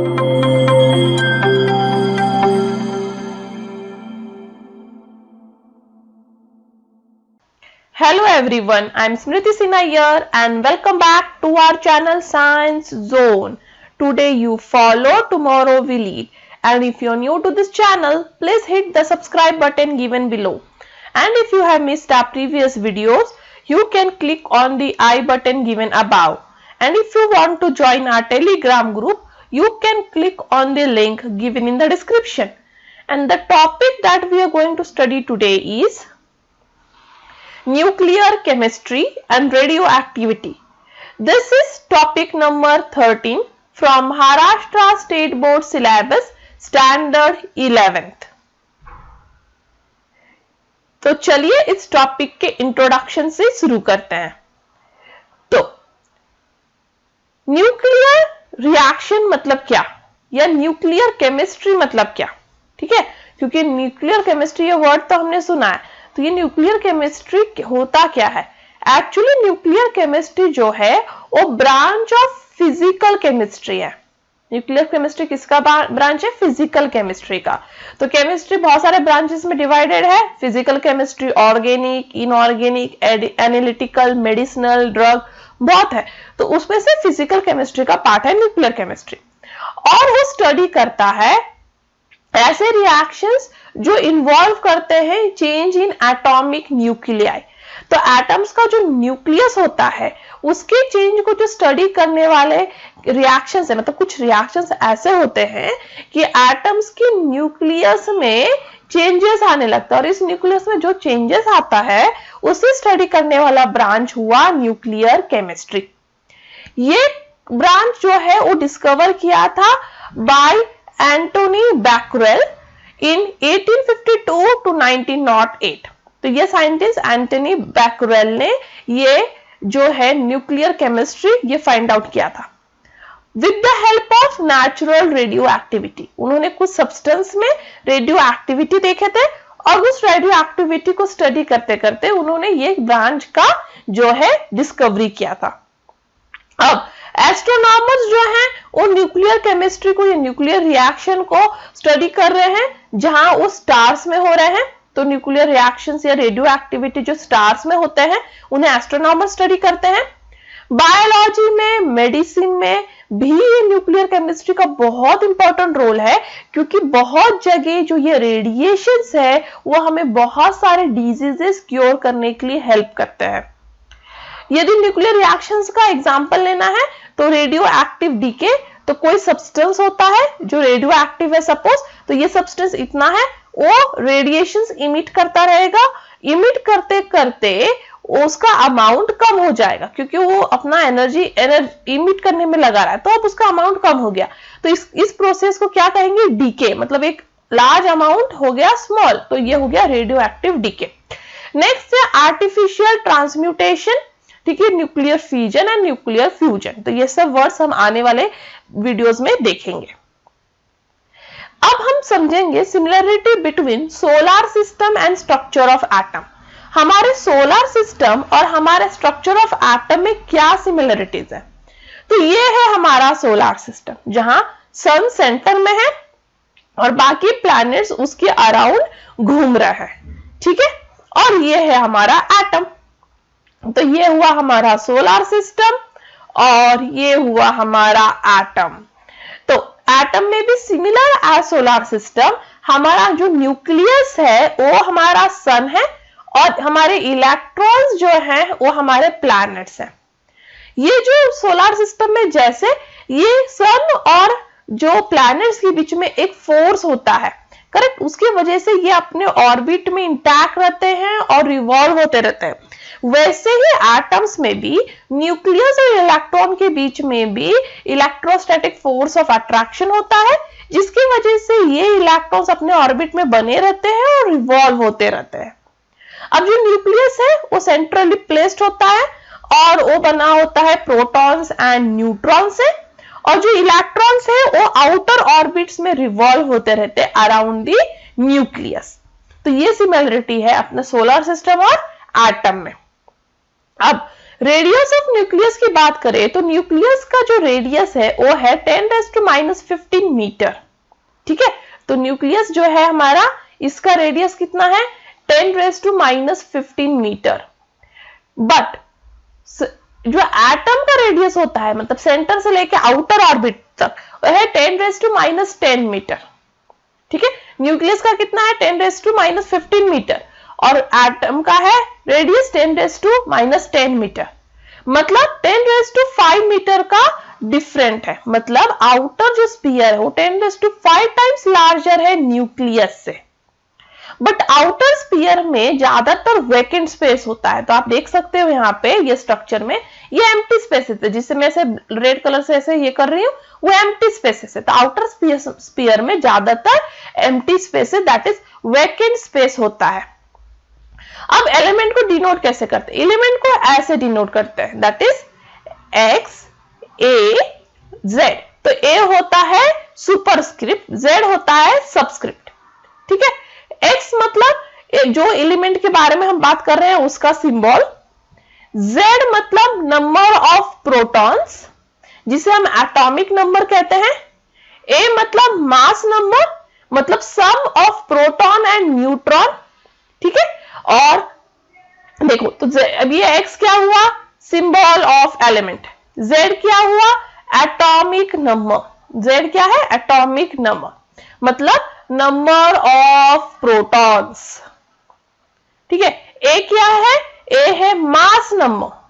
Hello everyone, I am Smriti Sinha here and welcome back to our channel Science Zone. Today you follow, tomorrow we lead. And if you are new to this channel, please hit the subscribe button given below. And if you have missed our previous videos, you can click on the I button given above. And if you want to join our Telegram group, you can click on the link given in the description. And the topic that we are going to study today is nuclear chemistry and radioactivity. This is topic number 13 from Maharashtra State Board Syllabus Standard 11th. तो चलिए इस topic के introduction से शुरू करते हैं। तो nuclear reaction मतलब क्या या न्यूक्लियर केमिस्ट्री मतलब क्या, ठीक है, क्योंकि न्यूक्लियर केमिस्ट्री ये वर्ड तो हमने सुना है। तो ये न्यूक्लियर केमिस्ट्री होता क्या है? एक्चुअली न्यूक्लियर केमिस्ट्री जो है वो ब्रांच ऑफ फिजिकल केमिस्ट्री है। न्यूक्लियर केमिस्ट्री किसका ब्रांच है? फिजिकल केमिस्ट्री का। तो केमिस्ट्री बहुत सारे ब्रांचेस में डिवाइडेड है। Physical chemistry, organic, inorganic, analytical, medicinal, drug, बहुत है। तो उसमें से फिजिकल केमिस्ट्री का पार्ट है न्यूक्लियर केमिस्ट्री, और वो स्टडी करता है ऐसे रिएक्शंस जो इन्वॉल्व करते हैं चेंज इन एटॉमिक न्यूक्लियाई। तो एटम्स का जो न्यूक्लियस होता है उसके चेंज को जो स्टडी करने वाले रिएक्शंस है, मतलब कुछ रिएक्शंस ऐसे होते हैं कि एटम्स के न्यूक्लियस में चेंजेस आने लगता है, और इस न्यूक्लियस में जो चेंजेस आता है उसे स्टडी करने वाला ब्रांच हुआ न्यूक्लियर केमिस्ट्री। ये ब्रांच जो है वो डिस्कवर किया था by Antoine Becquerel in 1852 to 1908। तो ये साइंटिस्ट एंटोनी बैकरेल ने ये जो है न्यूक्लियर केमिस्ट्री ये फाइंड आउट किया था with the help of natural radio activity. उन्होंने कुछ सब्सटेंस में रेडियो एक्टिविटी देखे थे, और उस रेडियो एक्टिविटी को स्टडी करते करते उन्होंने ये ब्रांच का जो है डिस्कवरी किया था। अब एस्ट्रोनॉमर्स जो हैं वो न्यूक्लियर केमिस्ट्री को, ये न्यूक्लियर रिएक्शन को स्टडी कर रहे हैं जहां वो स्टार्स में हो रहे हैं। तो न्यूक्लियर रिएक्शंस या रेडियो एक्टिविटी जो स्टार्स में होते हैं उन्हें एस्ट्रोनॉमर्स स्टडी करते हैं। बायोलॉजी में, मेडिसिन में भी ये न्यूक्लियर केमिस्ट्री का बहुत इंपॉर्टेंट रोल है, क्योंकि बहुत जगह जो ये रेडिएशंस है वो हमें बहुत सारे डिजीजेस क्योर करने के लिए हेल्प करते हैं। यदि न्यूक्लियर रिएक्शंस का एग्जांपल लेना है तो रेडियो एक्टिव डीके, तो कोई सब्सटेंस होता है जो रेडियो एक्टिव है सपोज, तो ये सब्सटेंस इतना है, वो रेडिएशंस इमिट करता रहेगा। इमिट करते करते उसका अमाउंट कम हो जाएगा, क्योंकि वो अपना एनर्जी इमिट करने में लगा रहा है, तो अब उसका अमाउंट कम हो गया। तो इस प्रोसेस को क्या कहेंगे? डीके, मतलब एक लार्ज अमाउंट हो गया स्मॉल, तो ये हो गया रेडियो एक्टिव डीके। नेक्स्ट है आर्टिफिशियल ट्रांसम्यूटेशन, ठीक है, nuclear fusion and nuclear fusion. तो ये सब वर्ड्स हम आने वाले वीडियोस में देखेंगे। अब हम समझेंगे similarity between solar system and structure of atom. हमारे सोलर सिस्टम और हमारे स्ट्रक्चर ऑफ एटम में क्या सिमिलरिटीज है? तो ये है हमारा सोलर सिस्टम, जहां सन सेंटर में है और बाकी प्लैनेट्स उसके अराउंड घूम रहे हैं, ठीक है। और ये है हमारा एटम। तो ये हुआ हमारा सोलर सिस्टम और ये हुआ हमारा एटम। तो एटम में भी सिमिलर एज सोलर सिस्टम, हमारा जो न्यूक्लियस है वो हमारा सन है, और हमारे इलेक्ट्रॉन्स जो हैं वो हमारे प्लैनेट्स हैं। ये जो सोलर सिस्टम में जैसे ये सन और जो प्लैनेट्स के बीच में एक फोर्स होता है, करेक्ट, उसकी वजह से ये अपने ऑर्बिट में इंटैक्ट रहते हैं और रिवॉल्व होते रहते हैं। वैसे ही एटम्स में भी न्यूक्लियस और इलेक्ट्रॉन के बीच में भी इलेक्ट्रोस्टैटिक फोर्स ऑफ अट्रैक्शन होता है, जिसकी वजह से ये इलेक्ट्रॉन्स अपने ऑर्बिट में बने रहते हैं और रिवॉल्व होते रहते हैं। अब जो न्यूक्लियस है वो सेंट्रली प्लेस्ड होता है और वो बना होता है प्रोटॉन्स एंड न्यूट्रॉन से, और जो इलेक्ट्रॉन्स है वो आउटर ऑर्बिट्स में रिवॉल्व होते रहते हैं अराउंड द न्यूक्लियस। तो ये सिमिलरिटी है अपने सोलर सिस्टम और एटम में। अब रेडियस ऑफ न्यूक्लियस की बात करें तो न्यूक्लियस का जो रेडियस है वो है 10⁻⁻15 मीटर। ठीक है, तो न्यूक्लियस जो है हमारा, इसका रेडियस कितना है 10⁻⁻15 मीटर। बट जो एटम का रेडियस होता है, मतलब सेंटर से लेके आउटर ऑर्बिट तक, वह है 10⁻10 मीटर। ठीक है, न्यूक्लियस का कितना है 10⁻15 मीटर और एटम का है रेडियस 10⁻10 मीटर, मतलब 10⁵ मीटर का डिफरेंट है। मतलब आउटर जो स्फीयर है वो 10⁵ टाइम्स लार्जर है न्यूक्लियस से। बट आउटर स्फीयर में ज्यादातर वैकेंट स्पेस होता है, तो आप देख सकते हो यहाँ पे ये स्ट्रक्चर में ये एम्प्टी स्पेसेस है, जिससे मैं ऐसे रेड कलर से ऐसे ये कर रही हूँ, वो एम्प्टी स्पेसेस है। तो आउटर स्फीयर में ज्यादातर एम्प्टी स्पेस है, दैट इज वैकेंट स्पेस होता है। अब एलिमेंट को डिनोट कैसे करते हैं? एलिमेंट को ऐसे डिनोट करते हैं, that is x A Z. तो ए होता है सुपरस्क्रिप्ट, जेड होता है सबस्क्रिप्ट। ठीक है, एक्स मतलब जो एलिमेंट के बारे में हम बात कर रहे हैं उसका सिंबल, जेड मतलब नंबर ऑफ प्रोटॉन्स जिसे हम एटॉमिक नंबर कहते हैं, ए मतलब मास नंबर मतलब सम ऑफ प्रोटॉन एंड न्यूट्रॉन। ठीक है, और देखो तो अब ये एक्स क्या हुआ, सिंबल ऑफ एलिमेंट, जेड क्या हुआ, एटॉमिक नंबर, जेड क्या है एटॉमिक नंबर मतलब नंबर ऑफ प्रोटॉन्स। ठीक है, ए क्या है, ए है मास नंबर।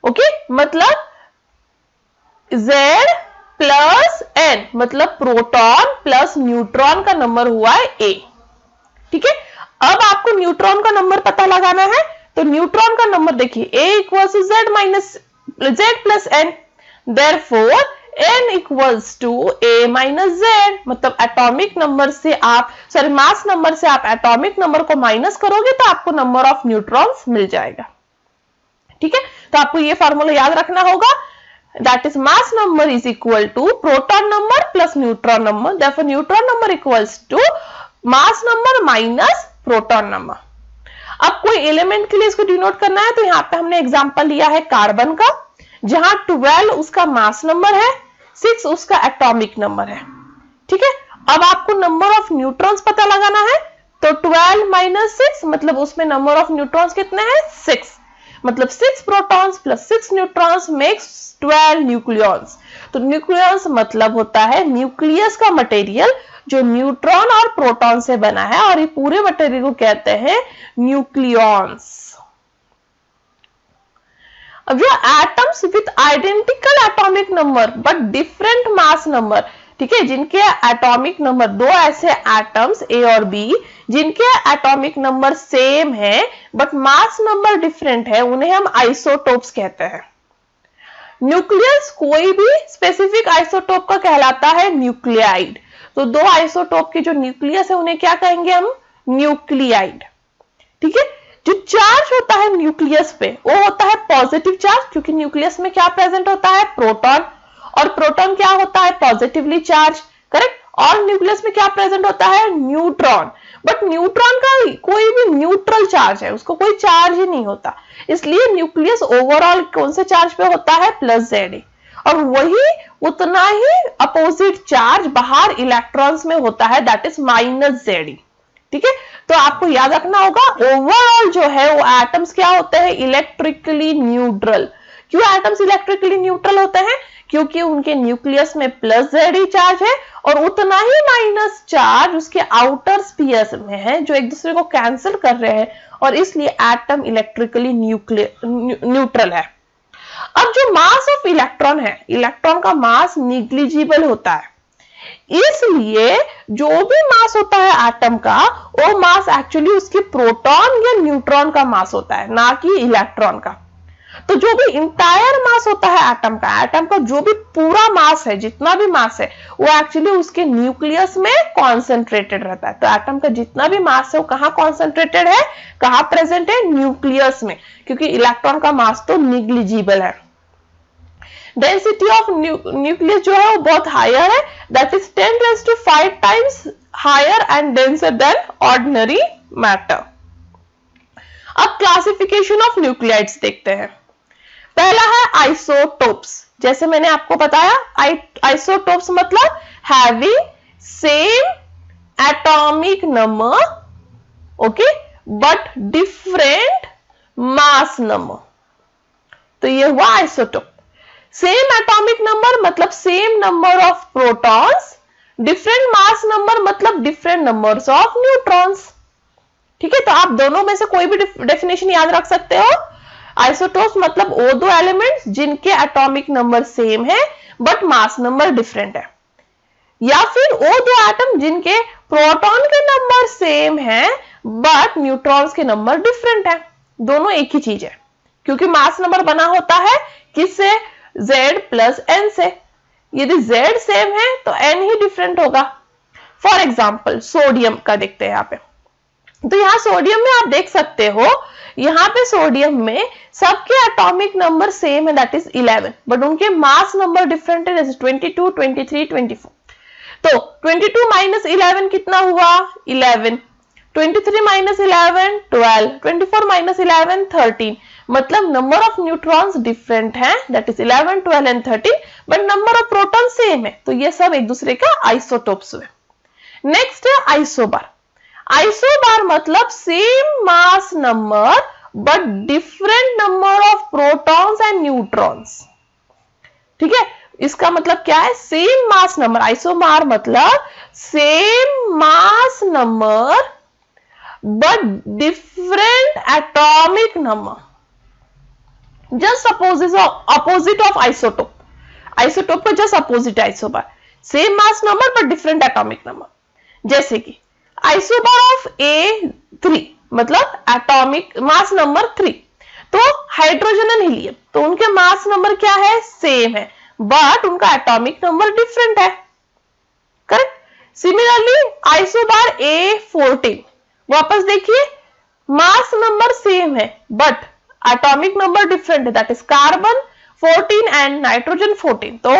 ओके, मतलब Z प्लस N मतलब प्रोटॉन प्लस न्यूट्रॉन का नंबर हुआ है A। ठीक है, अब आपको न्यूट्रॉन का नंबर पता लगाना है, तो न्यूट्रॉन का नंबर देखिए A equals to Z plus N, therefore N equals to A minus Z। मतलब एटॉमिक नंबर से आप मास नंबर से आप एटॉमिक नंबर को माइनस करोगे तो आपको नंबर ऑफ न्यूट्रॉन्स मिल जाएगा। ठीक है, तो आपको ये फॉर्मूला याद रखना होगा, that is mass number is equal to proton number plus neutron number, therefore neutron number equals to mass number minus proton number. अब कोई एलिमेंट के लिए इसको डिनोट करना है, तो यहाँ पे हमने एग्जांपल लिया है कार्बन का, जहां 12 उसका मास नंबर है, 6 उसका एटॉमिक नंबर है। ठीक है, अब आपको नंबर ऑफ न्यूट्रॉन्स पता लगाना है, तो 12 माइनस 6 मतलब उसमें नंबर ऑफ न्यूट्रॉन्स कितने हैं 6, मतलब 6 protons plus 6 neutrons makes 12 nucleons. तो न्यूक्लियॉन्स मतलब होता है न्यूक्लियस का मटेरियल जो न्यूट्रॉन और प्रोटॉन से बना है, और ये पूरे मटेरियल को कहते हैं न्यूक्लियॉन्स। अब जो atoms with identical atomic number but different mass number, ठीक है, जिनके एटॉमिक नंबर, दो ऐसे एटम्स ए और बी जिनके एटॉमिक नंबर सेम है बट मास नंबर डिफरेंट है, उन्हें हम आइसोटोप्स कहते हैं। न्यूक्लियस कोई भी स्पेसिफिक आइसोटोप का कहलाता है न्यूक्लियाइड। तो दो आइसोटोप के जो न्यूक्लियस है उन्हें क्या कहेंगे हम, न्यूक्लियाइड। ठीक है, जो चार्ज होता है न्यूक्लियस पे वो होता है पॉजिटिव चार्ज, क्योंकि न्यूक्लियस में क्या प्रेजेंट होता है प्रोटॉन, और प्रोटॉन क्या होता है पॉजिटिवली चार्ज, करेक्ट। और न्यूक्लियस में क्या प्रेजेंट होता है न्यूट्रॉन, बट न्यूट्रॉन का कोई भी न्यूट्रल चार्ज है, उसको कोई चार्ज ही नहीं होता, इसलिए न्यूक्लियस ओवरऑल कौन से चार्ज पे होता है +Z, और वही उतना ही अपोजिट चार्ज बाहर इलेक्ट्रॉन्स में होता है, दैट इज -Z। ठीक है, तो आपको याद रखना होगा ओवरऑल जो है वो एटम्स क्या होते हैं इलेक्ट्रिकली न्यूट्रल। क्यों एटम्स इलेक्ट्रिकली न्यूट्रल होते हैं, क्योंकि उनके न्यूक्लियस में +Z चार्ज है और उतना ही माइनस चार्ज उसके आउटर स्फीयर में है जो एक दूसरे को कैंसिल कर रहे हैं, और इसलिए एटम इलेक्ट्रिकली न्यूट्रल है। अब जो मास ऑफ इलेक्ट्रॉन है, इलेक्ट्रॉन का मास निग्लिजिबल होता है, इसलिए जो भी मास होता है एटम का वो मास एक्चुअली उसके प्रोटॉन या न्यूट्रॉन का मास होता है, ना कि इलेक्ट्रॉन का। तो जो भी इंटायर मास होता है एटम का जो भी पूरा मास है, जितना भी मास है, वो एक्चुअली उसके न्यूक्लियस में कॉन्सेंट्रेटेड रहता है। तो एटम का जितना भी मास है वो कहां कॉन्सेंट्रेटेड है, कहां प्रेजेंट है, न्यूक्लियस में, क्योंकि इलेक्ट्रॉन का मास तो निग्लिजिबल है। डेंसिटी ऑफ न्यूक्लियस जो है वो बहुत हायर है, that is 10⁵ times higher and denser than ordinary matter. अब क्लासिफिकेशन ऑफ न्यूक्लियाइड्स देखते हैं। पहला है आइसोटोप्स। जैसे मैंने आपको बताया, आइसोटोप्स मतलब having same atomic number, okay, but different mass number, तो ये हुआ आइसोटोप। सेम एटॉमिक नंबर मतलब same number of protons, different mass number मतलब डिफरेंट नंबर्स ऑफ न्यूट्रॉन्स। ठीक है, तो आप दोनों में से कोई भी डेफिनेशन याद रख सकते हो। आइसोटोप्स मतलब वो दो एलिमेंट्स जिनके एटॉमिक नंबर सेम है बट मास नंबर डिफरेंट है, या फिर वो दो एटम जिनके प्रोटॉन के नंबर सेम है बट न्यूट्रॉन्स के नंबर डिफरेंट है। दोनों एक ही चीज है, क्योंकि मास नंबर बना होता है किससे? Z प्लस N से। यदि Z सेम है तो N ही डिफरेंट होगा। फॉर एग्जाम्पल सोडियम का देखते हैं यहाँ पे। तो यहाँ सोडियम में आप देख सकते हो, यहाँ पे सोडियम में सबके एटॉमिक नंबर सेम है, दैट इज 11, बट उनके मास नंबर डिफरेंट है, जैसे 22, 23, 24। तो 22 माइनस 11 कितना हुआ? 11। 23 माइनस 11 12, 24 माइनस 11 13। मतलब नंबर ऑफ न्यूट्रॉन्स डिफरेंट है, that is 11, 12 and 13, but number of proton same है। तो ये सब एक दूसरे का आइसोटोप्स हुए। नेक्स्ट है आइसोबार। आइसोबार मतलब same mass number but different number of protons and neutrons. ठीक है, इसका मतलब क्या है? Same mass number. आइसोबार मतलब same mass number but different atomic number, just opposite of isotope. Isotope का just opposite है isobar, same mass number but different atomic number। जैसे कि isobar of A3 मतलब एटॉमिक मास नंबर 3, तो hydrogen and helium, तो उनके mass number क्या है? सेम है, बट उनका एटॉमिक नंबर डिफरेंट है। करेक्ट। सिमिलरली आइसोबार A14, वापस देखिए, मास नंबर सेम है बट एटॉमिक नंबर डिफरेंट है, that is carbon 14 and nitrogen 14। तो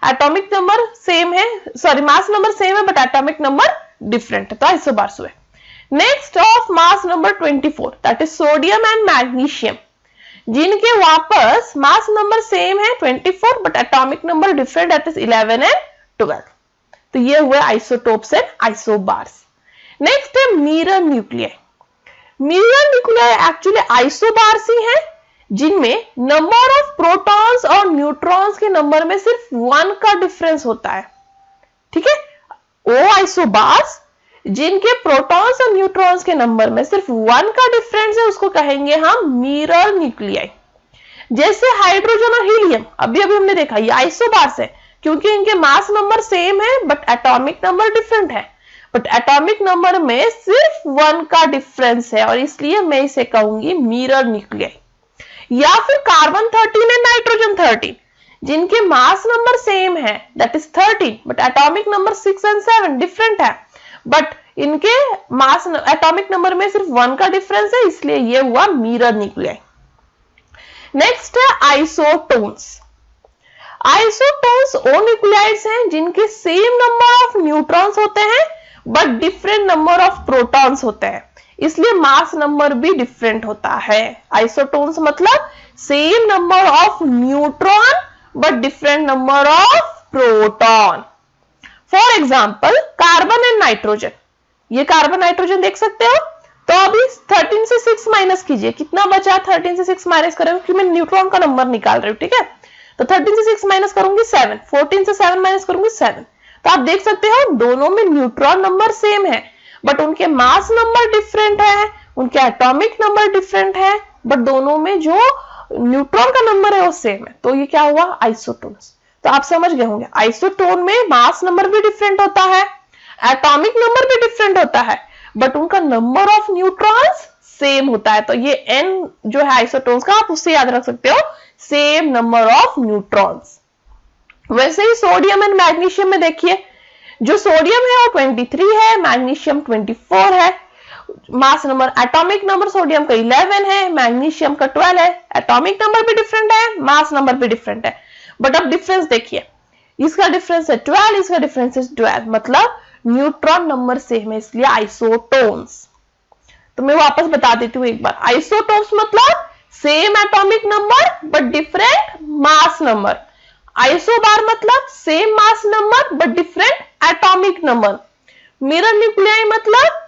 एटॉमिक नंबर सेम है, सॉरी मास नंबर सेम है बट एटॉमिक नंबर डिफरेंट है, तो आइसोबार्स हुए। Next of mass number 24, that is sodium and magnesium, जिनके वापस मास नंबर सेम है 24 but atomic number different, that is 11 and 12। तो ये हुए आइसोटोप्स एंड आइसोबार्स। नेक्स्ट है mirror nuclei. Mirror nuclei actually isobars ही हैं, जिनमें नंबर ऑफ प्रोटॉन्स और न्यूट्रॉन्स के नंबर में सिर्फ 1 का डिफरेंस होता है। ठीक है, वो आइसोबार्स जिनके प्रोटॉन्स और न्यूट्रॉन्स के नंबर में सिर्फ 1 का डिफरेंस है, उसको कहेंगे हम मिरर न्यूक्लियाई। जैसे हाइड्रोजन और हीलियम, अभी अभी हमने देखा, ये आइसोबार्स है क्योंकि इनके मास नंबर सेम है बट एटॉमिक नंबर डिफरेंट है, बट एटॉमिक नंबर में सिर्फ 1 का डिफरेंस है, और इसलिए मैं इसे कहूंगी मिरर न्यूक्लियाई। या फिर कार्बन 13 एंड नाइट्रोजन 13, जिनके मास नंबर सेम है, that is 13, but atomic number 6 and 7 different है, बट इनके मास एटॉमिक नंबर में सिर्फ 1 का डिफरेंस है, इसलिए यह हुआ मिरर न्यूक्लियाई। नेक्स्ट है आइसोटोन्स। आइसोटोन्स वो न्यूक्लियाइड्स हैं जिनके सेम नंबर ऑफ न्यूट्रॉन्स होते हैं but different number of protons होते हैं, इसलिए मास नंबर भी डिफरेंट होता है। आइसोटोन्स मतलब same number of neutron but different number of proton. For example carbon and nitrogen, ये कार्बन नाइट्रोजन देख सकते हो। तो अभी 13 से 6 माइनस कीजिए, कितना बचा? 13 से 6 माइनस करेंगे क्योंकि मैं न्यूट्रॉन का नंबर निकाल रही हूँ। ठीक है, तो 13 से 6 माइनस करूंगी 7, 14 से 7 माइनस करूंगी 7। तो आप देख सकते हो दोनों में न्यूट्रॉन नंबर सेम है बट उनके मास नंबर डिफरेंट है, उनके एटॉमिक नंबर डिफरेंट है, बट दोनों में जो न्यूट्रॉन का नंबर है वो सेम है। तो ये क्या हुआ? आइसोटोन्स। तो आप समझ गए होंगे, आइसोटोन में मास नंबर भी डिफरेंट होता है, एटॉमिक नंबर भी डिफरेंट होता है, बट उनका नंबर ऑफ न्यूट्रॉन्स सेम होता है। तो ये N जो है आइसोटोन्स का, आप उससे याद रख सकते हो, सेम नंबर ऑफ न्यूट्रॉन्स। वैसे ही सोडियम एंड मैग्नीशियम में देखिए, जो सोडियम है वो 23 है, मैग्नीशियम 24 है। Mass number, atomic number sodium का 11 है, मैग्नीशियम का 12 है। एटॉमिक नंबर भी डिफरेंट है, मास नंबर भी डिफरेंट है, बट अब डिफरेंस देखिए, इसका डिफरेंस है 12, इसका डिफरेंस है 12, मतलब न्यूट्रॉन नंबर सेम है, इसलिए आइसोटोन्स। तो मैं वापस बता देती हूँ एक बार। आइसोटोप्स मतलब same atomic number but different mass number. Isobar मतलब same mass number but different atomic number. Mirror nuclei मतलब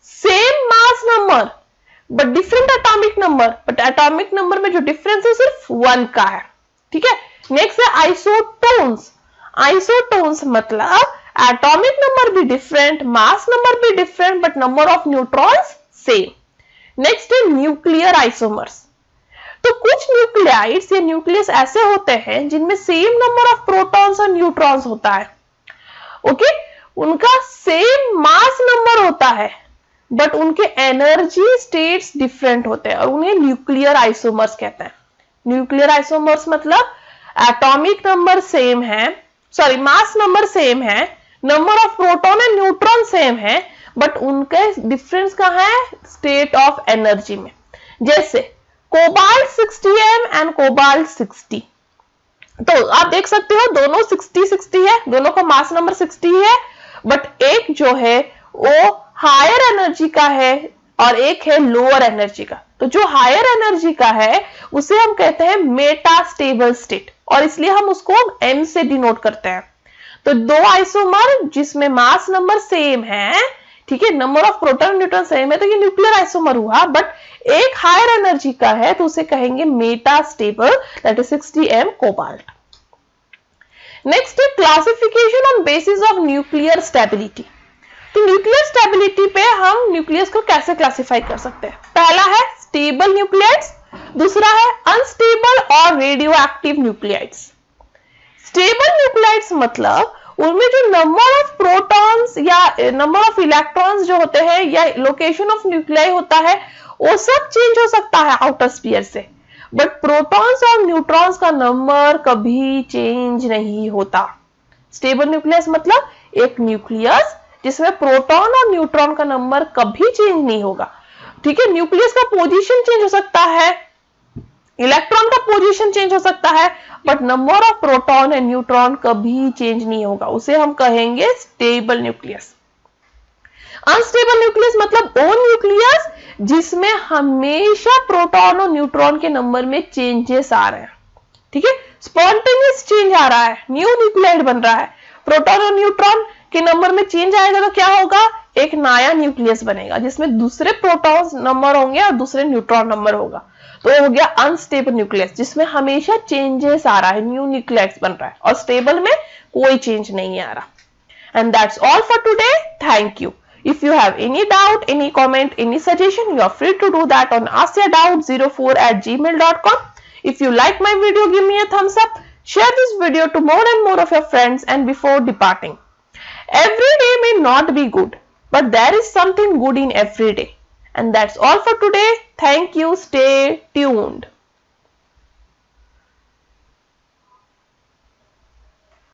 same mass number but different atomic number, but atomic number में जो डिफरेंस है सिर्फ 1 का है। ठीक है, नेक्स्ट है आइसोटोन्स। आइसोटोन्स मतलब एटॉमिक नंबर भी डिफरेंट, मास नंबर भी different, but number of neutrons same. Next है न्यूक्लियर आइसोमर्स। तो कुछ न्यूक्लियाइड्स या न्यूक्लियस ऐसे होते हैं जिनमें सेम नंबर ऑफ प्रोटॉन्स और न्यूट्रॉन्स होता है। ओके, उनका सेम मास नंबर होता है बट उनके एनर्जी स्टेट्स डिफरेंट होते हैं और उन्हें न्यूक्लियर आइसोमर्स कहते हैं। न्यूक्लियर आइसोमर्स मतलब एटॉमिक नंबर सेम है, सॉरी मास नंबर सेम है, number of proton and neutron same है, बट उनके डिफरेंस कहां है? स्टेट ऑफ एनर्जी में। जैसे कोबाल्ट 60m एंड कोबाल्ट 60। तो आप देख सकते हो दोनों 60-60 है, दोनों का मास नंबर 60 है, बट एक जो है वो हायर एनर्जी का है और एक है लोअर एनर्जी का। तो जो हायर एनर्जी का है उसे हम कहते हैं मेटास्टेबल स्टेट और इसलिए हम उसको m से डिनोट करते हैं। तो दो आइसोमर जिसमें मास नंबर सेम है, ठीक है, number of proton neutron same है, तो ये न्यूक्लियर आइसोमर हुआ, बट एक हायर एनर्जी का है तो उसे कहेंगे metastable, that is 60m cobalt. Next है classification on basis of nuclear stability. तो न्यूक्लियर स्टेबिलिटी पे हम न्यूक्लियस को कैसे क्लासिफाई कर सकते हैं? पहला है स्टेबल न्यूक्लियाइड्स, दूसरा है अनस्टेबल और radio active nuclides. Stable nuclides मतलब उनमें जो नंबर ऑफ प्रोटॉन्स या नंबर ऑफ इलेक्ट्रॉन्स जो होते हैं या लोकेशन ऑफ न्यूक्लियाई होता है वो सब चेंज हो सकता है आउटर स्फीयर से, बट प्रोटॉन्स और न्यूट्रॉन्स का नंबर कभी चेंज नहीं होता। स्टेबल न्यूक्लियस मतलब एक न्यूक्लियस जिसमें प्रोटॉन और न्यूट्रॉन का नंबर कभी चेंज नहीं होगा। ठीक है, न्यूक्लियस का पोजीशन चेंज हो सकता है, इलेक्ट्रॉन का पोजीशन चेंज हो सकता है, but number of proton and neutron कभी चेंज नहीं होगा, उसे हम कहेंगे स्टेबल न्यूक्लियस। अनस्टेबल न्यूक्लियस मतलब वो न्यूक्लियस जिसमें हमेशा प्रोटॉन और न्यूट्रॉन के नंबर में चेंजेस आ रहे हैं। ठीक है, स्पॉन्टेनियस चेंज आ रहा है, न्यू न्यूक्लियाइड बन रहा है, प्रोटॉन और न्यूट्रॉन के नंबर में चेंज आएगा तो क्या होगा? एक नया न्यूक्लियस बनेगा जिसमें दूसरे प्रोटॉन नंबर होंगे और दूसरे न्यूट्रॉन नंबर होगा। तो हो गया अनस्टेबल न्यूक्लियस जिसमें हमेशा चेंजेस आ रहा है, न्यू न्यूक्लियाइड्स बन रहा है, और स्टेबल में कोई चेंज नहीं आ रहा। And that's all for today, thank you. If you have any doubt, any comment, any suggestion, you are free to do that on askyourdoubt04@gmail.com. If you like my video, give me a thumbs up. Share this video to more and more of your friends. And before departing, every day may not be good, but there is something good in every day. And that's all for today. Thank you. Stay tuned.